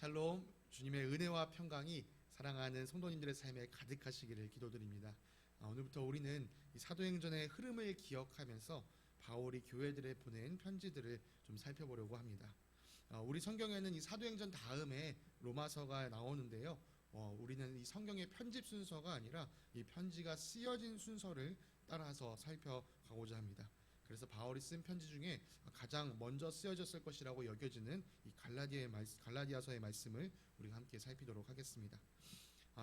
샬롬, 주님의 은혜와 평강이 사랑하는 성도님들의 삶에 가득하시기를 기도드립니다. 오늘부터 우리는 이 사도행전의 흐름을 기억하면서 바울이 교회들에 보낸 편지들을 좀 살펴보려고 합니다. 우리 성경에는 이 사도행전 다음에 로마서가 나오는데요. 우리는 이 성경의 편집 순서가 아니라 이 편지가 쓰여진 순서를 따라서 살펴가고자 합니다. 그래서 바울이 쓴 편지 중에 가장 먼저 쓰여졌을 것이라고 여겨지는 이 갈라디아서의 말씀을 우리가 함께 살피도록 하겠습니다.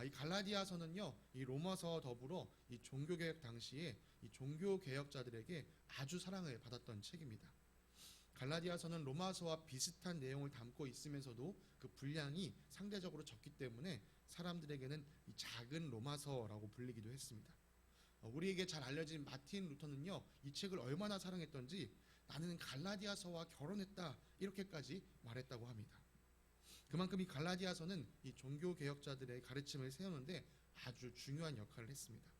이 갈라디아서는요, 이 로마서 더불어 이 종교개혁 당시에 이 종교개혁자들에게 아주 사랑을 받았던 책입니다. 갈라디아서는 로마서와 비슷한 내용을 담고 있으면서도 그 분량이 상대적으로 적기 때문에 사람들에게는 이 작은 로마서라고 불리기도 했습니다. 우리에게 잘 알려진 마틴 루터는요, 이 책을 얼마나 사랑했던지 나는 갈라디아서와 결혼했다 이렇게까지 말했다고 합니다. 그만큼 이 갈라디아서는 이 종교개혁자들의 가르침을 세우는데 아주 중요한 역할을 했습니다.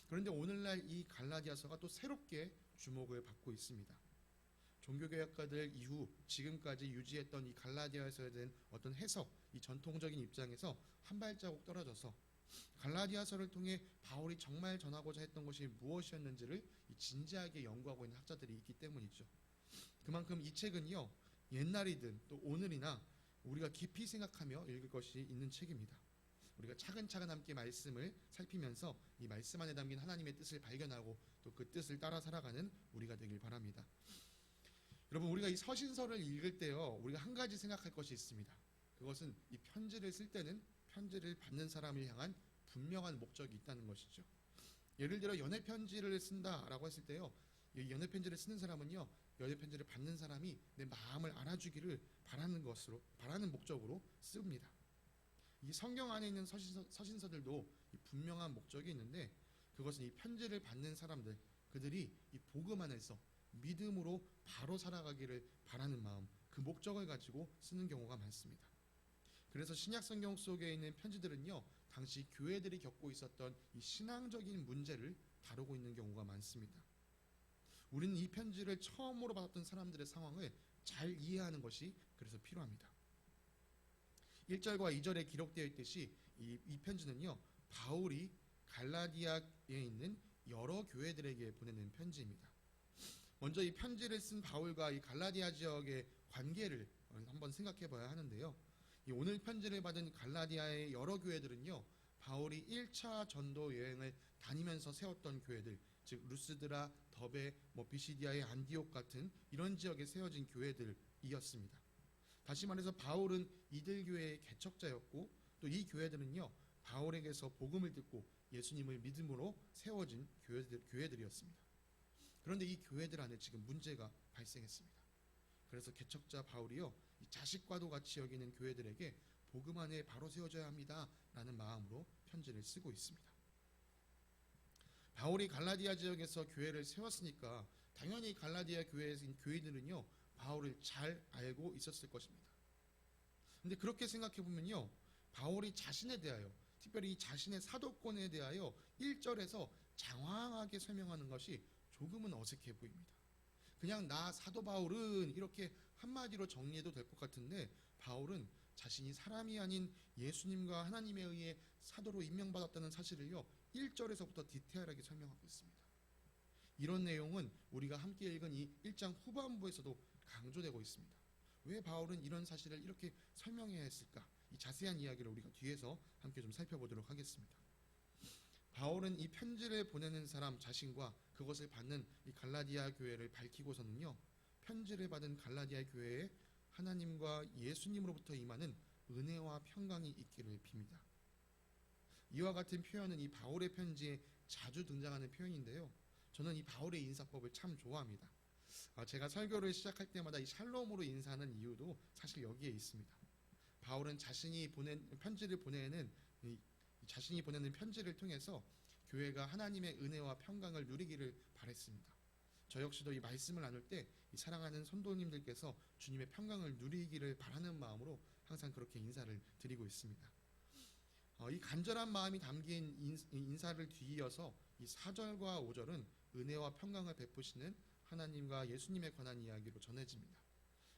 그런데 오늘날 이 갈라디아서가 또 새롭게 주목을 받고 있습니다. 종교개혁가들 이후 지금까지 유지했던 이 갈라디아서에 대한 어떤 해석, 이 전통적인 입장에서 한 발자국 떨어져서 갈라디아서를 통해 바울이 정말 전하고자 했던 것이 무엇이었는지를 진지하게 연구하고 있는 학자들이 있기 때문이죠. 그만큼 이 책은요, 옛날이든 또 오늘이나 우리가 깊이 생각하며 읽을 것이 있는 책입니다. 우리가 차근차근 함께 말씀을 살피면서 이 말씀 안에 담긴 하나님의 뜻을 발견하고 또 그 뜻을 따라 살아가는 우리가 되길 바랍니다. 여러분, 우리가 이 서신서를 읽을 때요, 우리가 한 가지 생각할 것이 있습니다. 그것은 이 편지를 쓸 때는 편지를 받는 사람을 향한 분명한 목적이 있다는 것이죠. 예를 들어 연애 편지를 쓴다라고 했을 때요, 이 연애 편지를 쓰는 사람은요, 연애 편지를 받는 사람이 내 마음을 알아주기를 바라는 목적으로 씁니다. 이 성경 안에 있는 서신서들도 이 분명한 목적이 있는데, 그것은 이 편지를 받는 사람들, 그들이 이 복음 안에서 믿음으로 바로 살아가기를 바라는 마음, 그 목적을 가지고 쓰는 경우가 많습니다. 그래서 신약 성경 속에 있는 편지들은요, 당시 교회들이 겪고 있었던 이 신앙적인 문제를 다루고 있는 경우가 많습니다. 우리는 이 편지를 처음으로 받았던 사람들의 상황을 잘 이해하는 것이 그래서 필요합니다. 1절과 2절에 기록되어 있듯이 이 편지는요, 바울이 갈라디아에 있는 여러 교회들에게 보내는 편지입니다. 먼저 이 편지를 쓴 바울과 이 갈라디아 지역의 관계를 한번 생각해 봐야 하는데요. 이 오늘 편지를 받은 갈라디아의 여러 교회들은요, 바울이 1차 전도 여행을 다니면서 세웠던 교회들, 즉 루스드라, 더베, 비시디아의 안디옥 같은 이런 지역에 세워진 교회들이었습니다. 다시 말해서 바울은 이들 교회의 개척자였고, 또 이 교회들은요, 바울에게서 복음을 듣고 예수님을 믿음으로 세워진 교회들이었습니다. 그런데 이 교회들 안에 지금 문제가 발생했습니다. 그래서 개척자 바울이요, 이 자식과도 같이 여기는 교회들에게 복음 안에 바로 세워져야 합니다 라는 마음으로 편지를 쓰고 있습니다. 바울이 갈라디아 지역에서 교회를 세웠으니까 당연히 갈라디아 교회들은요, 바울을 잘 알고 있었을 것입니다. 근데 그렇게 생각해 보면요, 바울이 자신에 대하여, 특별히 자신의 사도권에 대하여 1절에서 장황하게 설명하는 것이 조금은 어색해 보입니다. 그냥 나 사도 바울은 이렇게 한마디로 정리해도 될 것 같은데, 바울은 자신이 사람이 아닌 예수님과 하나님에 의해 사도로 임명받았다는 사실을요, 1절에서부터 디테일하게 설명하고 있습니다. 이런 내용은 우리가 함께 읽은 이 1장 후반부에서도 강조되고 있습니다. 왜 바울은 이런 사실을 이렇게 설명해야 했을까? 이 자세한 이야기를 우리가 뒤에서 함께 좀 살펴보도록 하겠습니다. 바울은 이 편지를 보내는 사람 자신과 그것을 받는 이 갈라디아 교회를 밝히고서는요, 편지를 받은 갈라디아 교회에 하나님과 예수님으로부터 임하는 은혜와 평강이 있기를 빕니다. 이와 같은 표현은 이 바울의 편지에 자주 등장하는 표현인데요, 저는 이 바울의 인사법을 참 좋아합니다. 제가 설교를 시작할 때마다 이 샬롬으로 인사하는 이유도 사실 여기에 있습니다. 바울은 자신이 보내는 편지를 통해서 교회가 하나님의 은혜와 평강을 누리기를 바랬습니다. 저 역시도 이 말씀을 나눌 때 이 사랑하는 성도님들께서 주님의 평강을 누리기를 바라는 마음으로 항상 그렇게 인사를 드리고 있습니다. 이 간절한 마음이 담긴 인사를 뒤이어서 이 4절과 5절은 은혜와 평강을 베푸시는 하나님과 예수님에 관한 이야기로 전해집니다.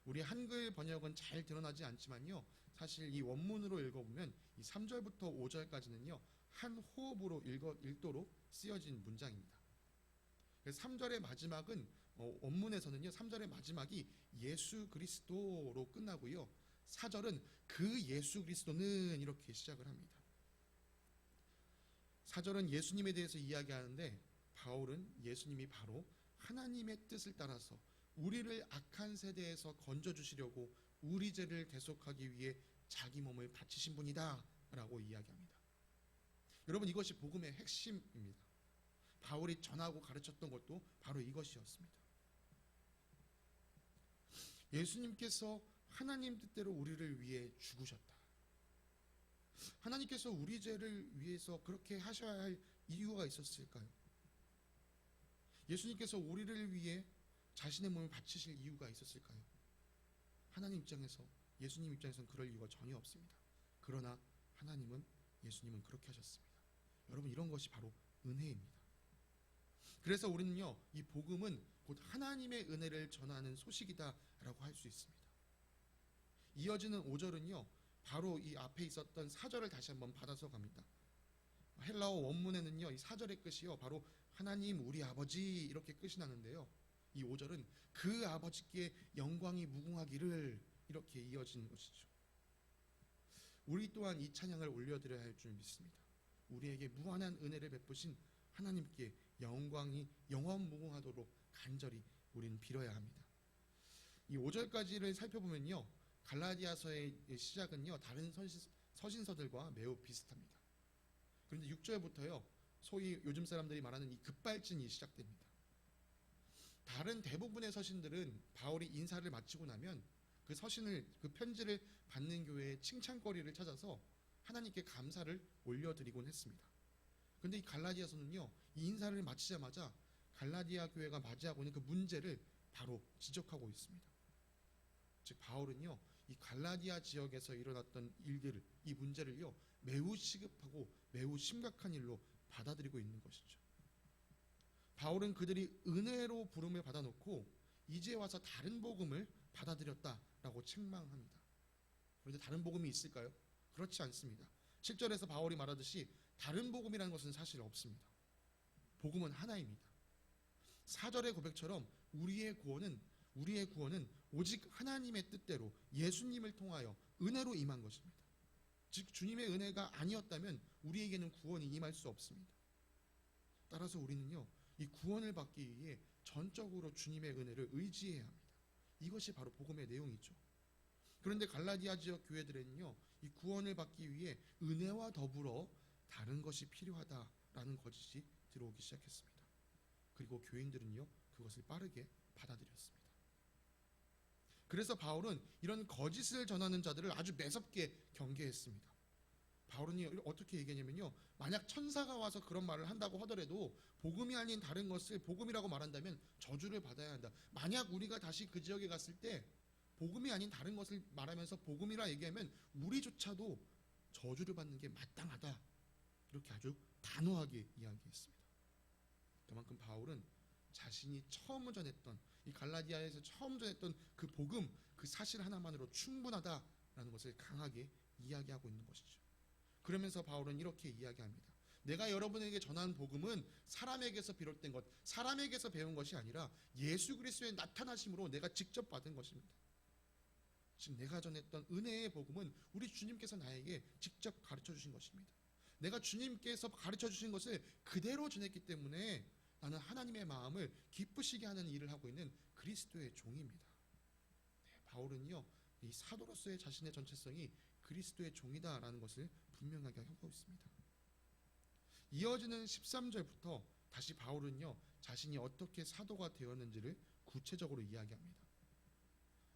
우리 한글 번역은 잘 드러나지 않지만요. 사실 이 원문으로 읽어보면 이 3절부터 5절까지는요. 한 호흡으로 읽도록 쓰여진 문장입니다. 3절의 마지막은 원문에서는요. 3절의 마지막이 예수 그리스도로 끝나고요. 4절은 그 예수 그리스도는 이렇게 시작을 합니다. 4절은 예수님에 대해서 이야기하는데 바울은 예수님이 바로 하나님의 뜻을 따라서 우리를 악한 세대에서 건져주시려고 우리 죄를 대속하기 위해 자기 몸을 바치신 분이다 라고 이야기합니다. 여러분, 이것이 복음의 핵심입니다. 바울이 전하고 가르쳤던 것도 바로 이것이었습니다. 예수님께서 하나님 뜻대로 우리를 위해 죽으셨다. 하나님께서 우리 죄를 위해서 그렇게 하셔야 할 이유가 있었을까요? 예수님께서 우리를 위해 자신의 몸을 바치실 이유가 있었을까요? 하나님 입장에서, 예수님 입장에서는 그럴 이유가 전혀 없습니다. 그러나 예수님은 그렇게 하셨습니다. 여러분, 이런 것이 바로 은혜입니다. 그래서 우리는요, 이 복음은 곧 하나님의 은혜를 전하는 소식이다라고 할 수 있습니다. 이어지는 5절은요, 바로 이 앞에 있었던 4절을 다시 한번 받아서 갑니다. 헬라어 원문에는요, 이 4절의 끝이요, 바로 하나님 우리 아버지 이렇게 끝이 나는데요. 이 5절은 그 아버지께 영광이 무궁하기를 이렇게 이어지는 것이죠. 우리 또한 이 찬양을 올려드려야 할 줄 믿습니다. 우리에게 무한한 은혜를 베푸신 하나님께 영광이 영원무궁하도록 간절히 우리는 빌어야 합니다. 이 5절까지를 살펴보면요, 갈라디아서의 시작은요, 다른 서신서들과 매우 비슷합니다. 그런데 6절부터요, 소위 요즘 사람들이 말하는 이 급발진이 시작됩니다. 다른 대부분의 서신들은 바울이 인사를 마치고 나면 그 편지를 받는 교회의 칭찬거리를 찾아서 하나님께 감사를 올려드리곤 했습니다. 그런데 이 갈라디아서는요, 이 인사를 마치자마자 갈라디아 교회가 맞이하고 있는 그 문제를 바로 지적하고 있습니다. 즉 바울은요, 이 갈라디아 지역에서 일어났던 일들을, 이 문제를요, 매우 시급하고 매우 심각한 일로 받아들이고 있는 것이죠. 바울은 그들이 은혜로 부름을 받아놓고 이제 와서 다른 복음을 받아들였다라고 책망합니다. 그런데 다른 복음이 있을까요? 그렇지 않습니다. 7절에서 바울이 말하듯이 다른 복음이라는 것은 사실 없습니다. 복음은 하나입니다. 4절의 고백처럼 우리의 구원은 오직 하나님의 뜻대로 예수님을 통하여 은혜로 임한 것입니다. 즉 주님의 은혜가 아니었다면 우리에게는 구원이 임할 수 없습니다. 따라서 우리는요, 이 구원을 받기 위해 전적으로 주님의 은혜를 의지해야 합니다. 이것이 바로 복음의 내용이죠. 그런데 갈라디아 지역 교회들에는요, 이 구원을 받기 위해 은혜와 더불어 다른 것이 필요하다라는 거짓이 들어오기 시작했습니다. 그리고 교인들은요, 그것을 빠르게 받아들였습니다. 그래서 바울은 이런 거짓을 전하는 자들을 아주 매섭게 경계했습니다. 바울은 어떻게 얘기하냐면요, 만약 천사가 와서 그런 말을 한다고 하더라도 복음이 아닌 다른 것을 복음이라고 말한다면 저주를 받아야 한다. 만약 우리가 다시 그 지역에 갔을 때 복음이 아닌 다른 것을 말하면서 복음이라 얘기하면 우리조차도 저주를 받는 게 마땅하다. 이렇게 아주 단호하게 이야기했습니다. 그만큼 바울은 자신이 처음 전했던, 이 갈라디아에서 처음 전했던 그 복음, 그 사실 하나만으로 충분하다라는 것을 강하게 이야기하고 있는 것이죠. 그러면서 바울은 이렇게 이야기합니다. 내가 여러분에게 전한 복음은 사람에게서 비롯된 것, 사람에게서 배운 것이 아니라 예수 그리스도의 나타나심으로 내가 직접 받은 것입니다. 지금 내가 전했던 은혜의 복음은 우리 주님께서 나에게 직접 가르쳐 주신 것입니다. 내가 주님께서 가르쳐 주신 것을 그대로 전했기 때문에 나는 하나님의 마음을 기쁘시게 하는 일을 하고 있는 그리스도의 종입니다. 바울은요, 이 사도로서의 자신의 전체성이 그리스도의 종이다라는 것을 분명하게 하고 있습니다. 이어지는 13절부터 다시 바울은요, 자신이 어떻게 사도가 되었는지를 구체적으로 이야기합니다.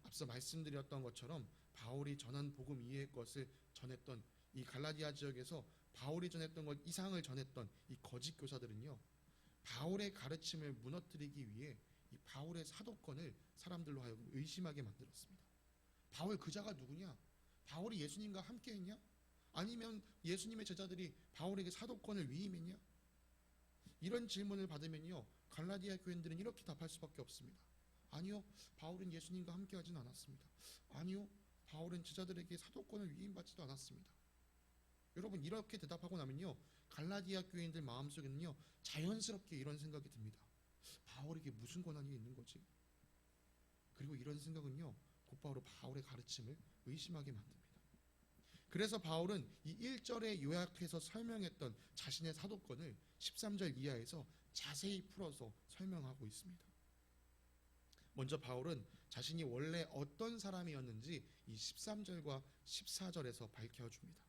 앞서 말씀드렸던 것처럼 바울이 전한 복음 이외의 것을 전했던 이 갈라디아 지역에서 바울이 전했던 것 이상을 전했던 이 거짓 교사들은요, 바울의 가르침을 무너뜨리기 위해 이 바울의 사도권을 사람들로 하여금 의심하게 만들었습니다. 바울 그자가 누구냐? 바울이 예수님과 함께 했냐? 아니면 예수님의 제자들이 바울에게 사도권을 위임했냐? 이런 질문을 받으면요, 갈라디아 교인들은 이렇게 답할 수밖에 없습니다. 아니요, 바울은 예수님과 함께하진 않았습니다. 아니요, 바울은 제자들에게 사도권을 위임받지도 않았습니다. 여러분, 이렇게 대답하고 나면요, 갈라디아 교인들 마음속에는요, 자연스럽게 이런 생각이 듭니다. 바울에게 무슨 권한이 있는 거지? 그리고 이런 생각은요, 곧바로 바울의 가르침을 의심하게 만듭니다. 그래서 바울은 이 1절에 요약해서 설명했던 자신의 사도권을 13절 이하에서 자세히 풀어서 설명하고 있습니다. 먼저 바울은 자신이 원래 어떤 사람이었는지 이 13절과 14절에서 밝혀줍니다.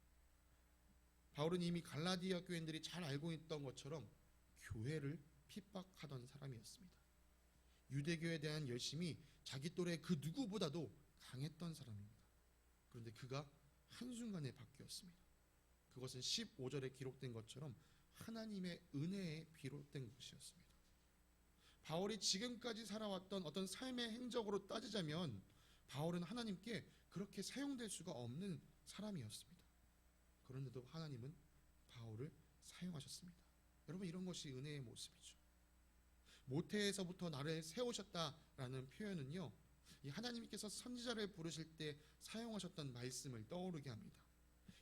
바울은 이미 갈라디아 교인들이 잘 알고 있던 것처럼 교회를 핍박하던 사람이었습니다. 유대교에 대한 열심이 자기 또래 그 누구보다도 강했던 사람입니다. 그런데 그가 한순간에 바뀌었습니다. 그것은 15절에 기록된 것처럼 하나님의 은혜에 비롯된 것이었습니다. 바울이 지금까지 살아왔던 어떤 삶의 행적으로 따지자면 바울은 하나님께 그렇게 사용될 수가 없는 사람이었습니다. 그런데도 하나님은 바울을 사용하셨습니다. 여러분, 이런 것이 은혜의 모습이죠. 모태에서부터 나를 세우셨다라는 표현은요, 이 하나님께서 선지자를 부르실 때 사용하셨던 말씀을 떠오르게 합니다.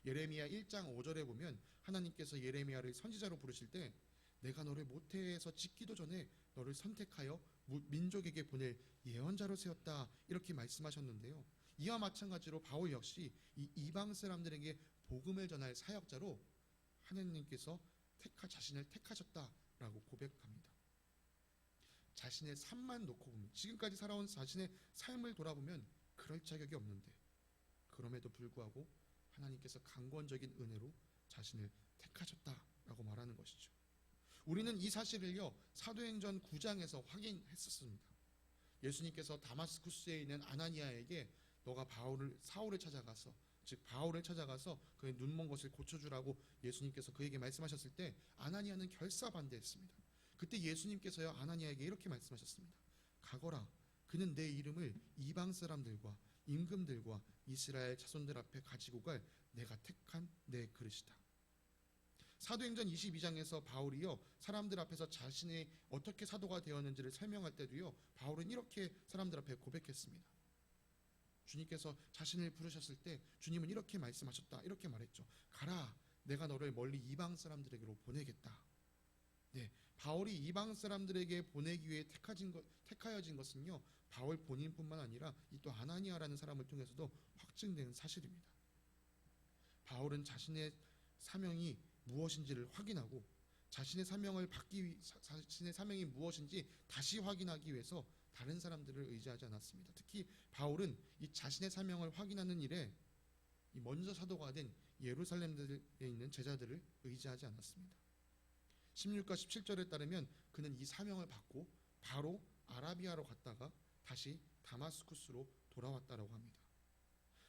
예레미야 1장 5절에 보면 하나님께서 예레미야를 선지자로 부르실 때 내가 너를 모태에서 짓기도 전에 너를 선택하여 민족에게 보낼 예언자로 세웠다, 이렇게 말씀하셨는데요. 이와 마찬가지로 바울 역시 이 이방 사람들에게 복음을 전할 사역자로 하나님께서 자신을 택하셨다라고 고백합니다. 자신의 삶만 놓고 보면, 지금까지 살아온 자신의 삶을 돌아보면 그럴 자격이 없는데, 그럼에도 불구하고 하나님께서 강권적인 은혜로 자신을 택하셨다라고 말하는 것이죠. 우리는 이 사실을요, 사도행전 9장에서 확인했었습니다. 예수님께서 다마스쿠스에 있는 아나니아에게 너가 사울을 찾아가서, 즉 바울을 찾아가서 그의 눈먼 것을 고쳐주라고 예수님께서 그에게 말씀하셨을 때 아나니아는 결사반대했습니다. 그때 예수님께서요, 아나니아에게 이렇게 말씀하셨습니다. 가거라, 그는 내 이름을 이방 사람들과 임금들과 이스라엘 자손들 앞에 가지고 갈 내가 택한 내 그릇이다. 사도행전 22장에서 바울이요, 사람들 앞에서 자신이 어떻게 사도가 되었는지를 설명할 때도요, 바울은 이렇게 사람들 앞에 고백했습니다. 주님께서 자신을 부르셨을 때 주님은 이렇게 말씀하셨다, 이렇게 말했죠. 가라, 내가 너를 멀리 이방 사람들에게로 보내겠다. 네, 바울이 이방 사람들에게 보내기 위해 택하여진 것은요, 바울 본인뿐만 아니라 이 또 아나니아라는 사람을 통해서도 확증된 사실입니다. 바울은 자신의 사명이 무엇인지를 확인하고 자신의 사명이 무엇인지 다시 확인하기 위해서 다른 사람들을 의지하지 않았습니다. 특히 바울은 이 자신의 사명을 확인하는 일에 이 먼저 사도가 된 예루살렘에 있는 제자들을 의지하지 않았습니다. 16과 17절에 따르면 그는 이 사명을 받고 바로 아라비아로 갔다가 다시 다마스쿠스로 돌아왔다라고 합니다.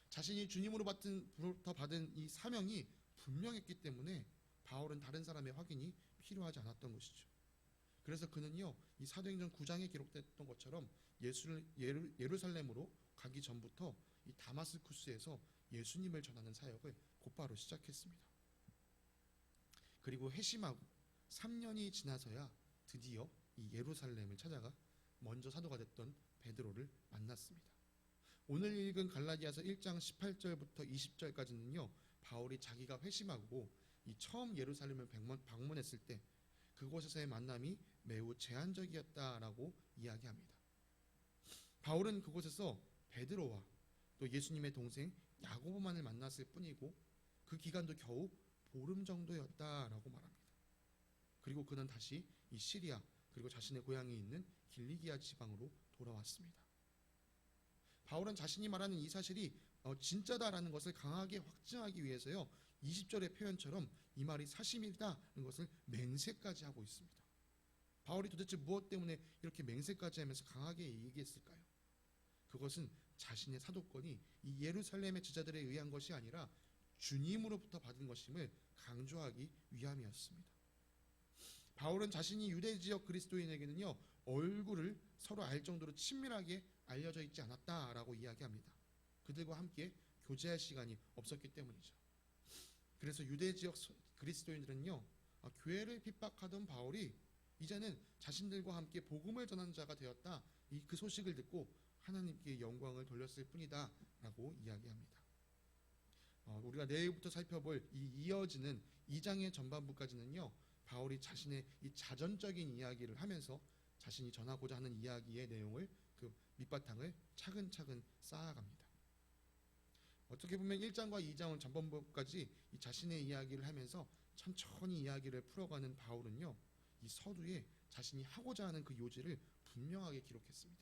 자신이 주님으로부터 받은 이 사명이 분명했기 때문에 바울은 다른 사람의 확인이 필요하지 않았던 것이죠. 그래서 그는요, 이 사도행전 9장에 기록됐던 것처럼 예루살렘으로 가기 전부터 이 다마스쿠스에서 예수님을 전하는 사역을 곧바로 시작했습니다. 그리고 회심하고 3년이 지나서야 드디어 이 예루살렘을 찾아가 먼저 사도가 됐던 베드로를 만났습니다. 오늘 읽은 갈라디아서 1장 18절부터 20절까지는요, 바울이 자기가 회심하고 이 처음 예루살렘을 방문했을 때 그곳에서의 만남이 매우 제한적이었다라고 이야기합니다. 바울은 그곳에서 베드로와 또 예수님의 동생 야고보만을 만났을 뿐이고 그 기간도 겨우 보름 정도였다라고 말합니다. 그리고 그는 다시 이 시리아 그리고 자신의 고향이 있는 길리기아 지방으로 돌아왔습니다. 바울은 자신이 말하는 이 사실이 진짜다라는 것을 강하게 확증하기 위해서요, 20절의 표현처럼 이 말이 사실이다는 것을 맹세까지 하고 있습니다. 바울이 도대체 무엇 때문에 이렇게 맹세까지 하면서 강하게 얘기했을까요? 그것은 자신의 사도권이 이 예루살렘의 제자들에 의한 것이 아니라 주님으로부터 받은 것임을 강조하기 위함이었습니다. 바울은 자신이 유대 지역 그리스도인에게는요, 얼굴을 서로 알 정도로 친밀하게 알려져 있지 않았다라고 이야기합니다. 그들과 함께 교제할 시간이 없었기 때문이죠. 그래서 유대 지역 그리스도인들은요, 교회를 핍박하던 바울이 이제는 자신들과 함께 복음을 전하는 자가 되었다, 그 소식을 듣고 하나님께 영광을 돌렸을 뿐이다라고 이야기합니다. 우리가 내일부터 살펴볼 이 이어지는 2장의 전반부까지는요, 바울이 자신의 이 자전적인 이야기를 하면서 자신이 전하고자 하는 이야기의 내용을, 그 밑바탕을 차근차근 쌓아갑니다. 어떻게 보면 1장과 2장은 전반부까지 이 자신의 이야기를 하면서 천천히 이야기를 풀어가는 바울은요, 이 서두에 자신이 하고자 하는 그 요지를 분명하게 기록했습니다.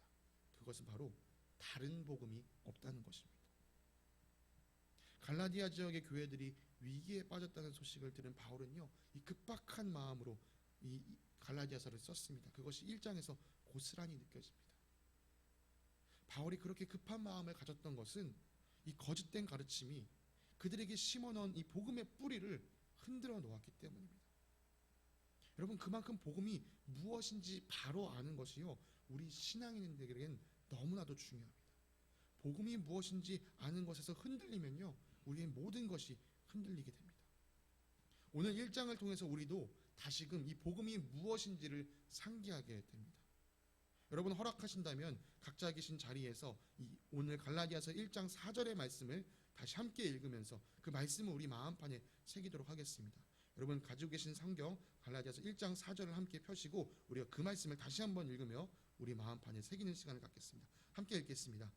그것은 바로 다른 복음이 없다는 것입니다. 갈라디아 지역의 교회들이 위기에 빠졌다는 소식을 들은 바울은요, 이 급박한 마음으로 이 갈라디아서를 썼습니다. 그것이 1장에서 고스란히 느껴집니다. 바울이 그렇게 급한 마음을 가졌던 것은 이 거짓된 가르침이 그들에게 심어놓은 이 복음의 뿌리를 흔들어 놓았기 때문입니다. 여러분, 그만큼 복음이 무엇인지 바로 아는 것이요, 우리 신앙인들에게는 너무나도 중요합니다. 복음이 무엇인지 아는 것에서 흔들리면요, 우리의 모든 것이 흔들리게 됩니다. 오늘 1장을 통해서 우리도 다시금 이 복음이 무엇인지를 상기하게 됩니다. 여러분, 허락하신다면 각자 계신 자리에서 오늘 갈라디아서 1장 4절의 말씀을 다시 함께 읽으면서 그 말씀을 우리 마음판에 새기도록 하겠습니다. 여러분, 가지고 계신 성경 갈라디아서 1장 4절을 함께 펴시고 우리가 그 말씀을 다시 한번 읽으며 우리 마음판에 새기는 시간을 갖겠습니다. 함께 읽겠습니다.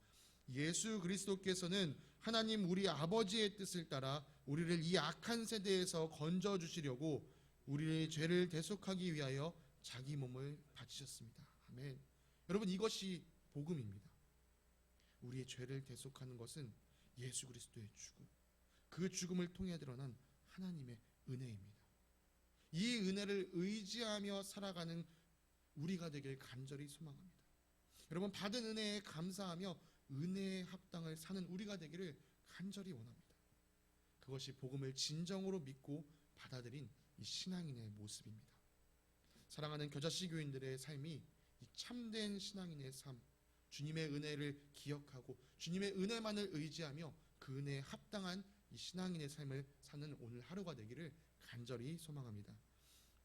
예수 그리스도께서는 하나님 우리 아버지의 뜻을 따라 우리를 이 악한 세대에서 건져주시려고 우리의 죄를 대속하기 위하여 자기 몸을 바치셨습니다. 아멘. 여러분, 이것이 복음입니다. 우리의 죄를 대속하는 것은 예수 그리스도의 죽음, 그 죽음을 통해 드러난 하나님의 은혜입니다. 이 은혜를 의지하며 살아가는 우리가 되길 간절히 소망합니다. 여러분, 받은 은혜에 감사하며 은혜의 합당을 사는 우리가 되기를 간절히 원합니다. 그것이 복음을 진정으로 믿고 받아들인 이 신앙인의 모습입니다. 사랑하는 겨자씨 교인들의 삶이 이 참된 신앙인의 삶, 주님의 은혜를 기억하고 주님의 은혜만을 의지하며 그 은혜에 합당한 이 신앙인의 삶을 사는 오늘 하루가 되기를 간절히 소망합니다.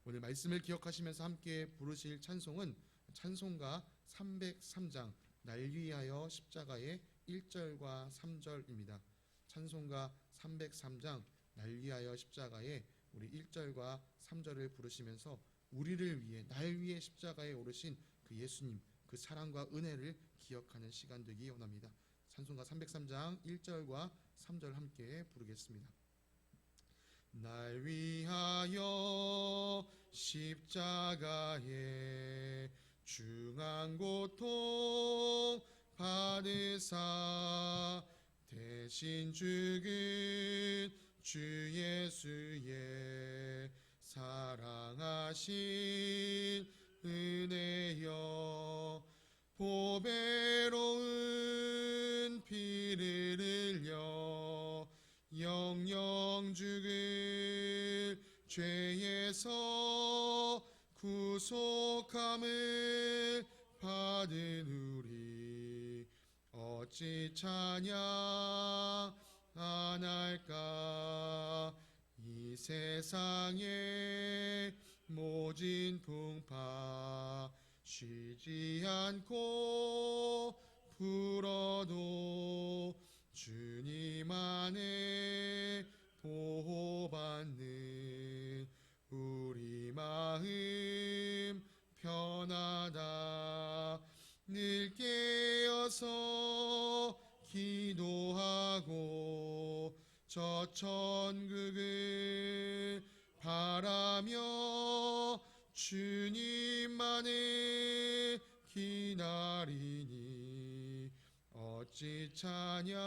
오늘 말씀을 기억하시면서 함께 부르실 찬송은 찬송가 303장 날 위하여 십자가의 1절과 3절입니다. 찬송가 303장 날 위하여 십자가의 우리 1절과 3절을 부르시면서 우리를 위해 날 위해 십자가에 오르신 그 예수님, 그 사랑과 은혜를 기억하는 시간 되기 원합니다. 찬송가 303장 1절과 3절 함께 부르겠습니다. 날 위하여 십자가에 중한 고통 받으사 대신 죽은 주 예수의 사랑하신 은혜여 보배로운 피를 흘려 영영 죽을 죄에서 구속함을 받은 우리 어찌 찬양 안 할까. 이 세상의 모진 풍파 쉬지 않고 불어도 주님 안에 보호받는 우리 마음 편하다. 늘 깨어서 기도하고 저 천국을 바라며 주님만을 기다리니 어찌 찬양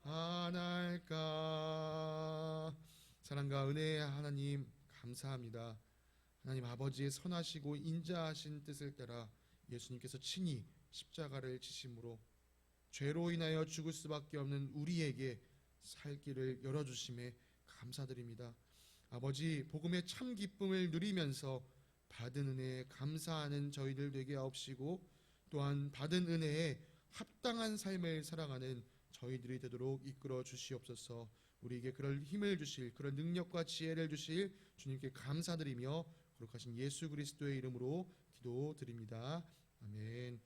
안 할까. 사랑과 은혜의 하나님 감사합니다. 하나님 아버지의 선하시고 인자하신 뜻을 따라 예수님께서 친히 십자가를 지심으로 죄로 인하여 죽을 수밖에 없는 우리에게 살 길을 열어주심에 감사드립니다. 아버지, 복음의 참 기쁨을 누리면서 받은 은혜에 감사하는 저희들 되게 하옵시고 또한 받은 은혜에 합당한 삶을 살아가는 저희들이 되도록 이끌어 주시옵소서. 우리에게 그럴 힘을 주실, 그런 능력과 지혜를 주실 주님께 감사드리며 거룩하신 예수 그리스도의 이름으로 기도드립니다. 아멘.